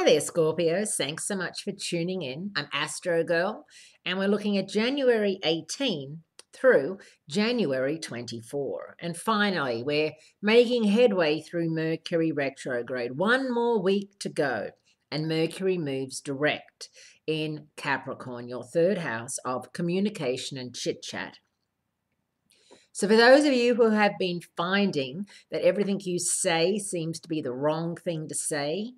Hi there, Scorpios. Thanks so much for tuning in. I'm Astrogirl, and we're looking at January 18 through January 24. And finally, we're making headway through Mercury retrograde. One more week to go, and Mercury moves direct in Capricorn, your third house of communication and chit-chat. So for those of you who have been finding that everything you say seems to be the wrong thing to say,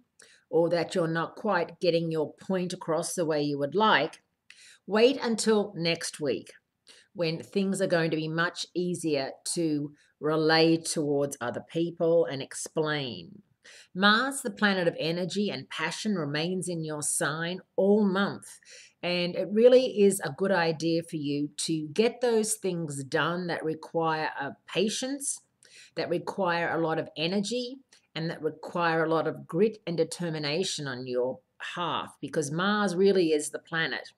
or that you're not quite getting your point across the way you would like, wait until next week when things are going to be much easier to relay towards other people and explain. Mars, the planet of energy and passion, remains in your sign all month. And it really is a good idea for you to get those things done that require patience, that require a lot of energy, and that require a lot of grit and determination on your behalf, because Mars really is the planet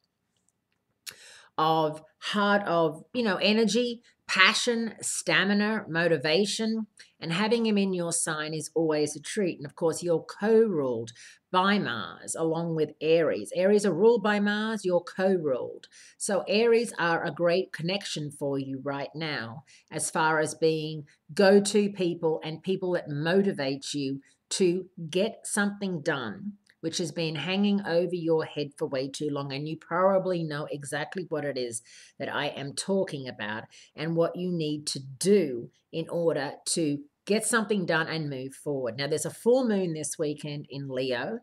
of heart of, energy, passion, stamina, motivation, and having him in your sign is always a treat. And of course, you're co-ruled by Mars along with Aries. Aries are ruled by Mars, you're co-ruled. So Aries are a great connection for you right now as far as being go-to people and people that motivate you to get something done which has been hanging over your head for way too long. And you probably know exactly what it is that I am talking about and what you need to do in order to get something done and move forward. Now, there's a full moon this weekend in Leo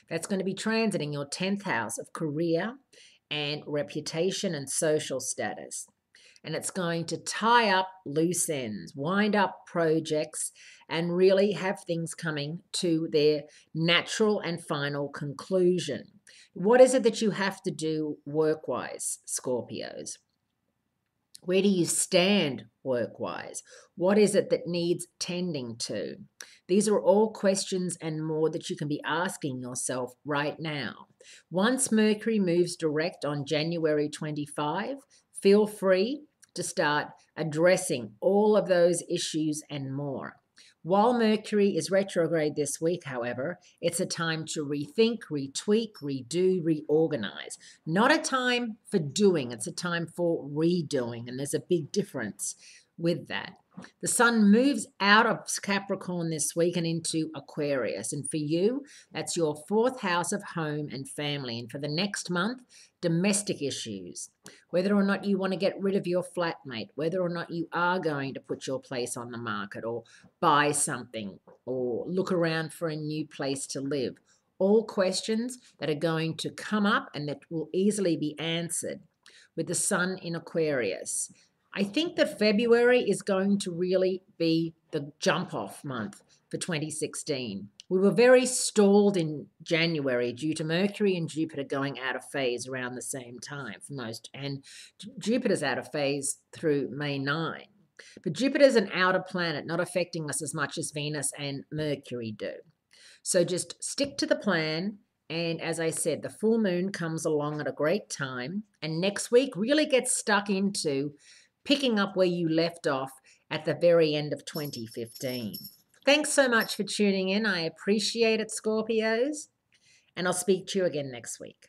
that's going to be transiting your 10th house of career and reputation and social status. And it's going to tie up loose ends, wind up projects, and really have things coming to their natural and final conclusion. What is it that you have to do work-wise, Scorpios? Where do you stand work-wise? What is it that needs tending to? These are all questions and more that you can be asking yourself right now. Once Mercury moves direct on January 25, feel free to start addressing all of those issues and more. While Mercury is retrograde this week, however, it's a time to rethink, retweak, redo, reorganize. Not a time for doing, it's a time for redoing, and there's a big difference with that. The sun moves out of Capricorn this week and into Aquarius. And for you, that's your fourth house of home and family. And for the next month, domestic issues, whether or not you want to get rid of your flatmate, whether or not you are going to put your place on the market or buy something or look around for a new place to live. All questions that are going to come up and that will easily be answered with the sun in Aquarius. I think that February is going to really be the jump-off month for 2016. We were very stalled in January due to Mercury and Jupiter going out of phase around the same time for most, and Jupiter's out of phase through May 9. But Jupiter's an outer planet, not affecting us as much as Venus and Mercury do. So just stick to the plan. And as I said, the full moon comes along at a great time. And next week really gets stuck into picking up where you left off at the very end of 2015. Thanks so much for tuning in. I appreciate it, Scorpios. And I'll speak to you again next week.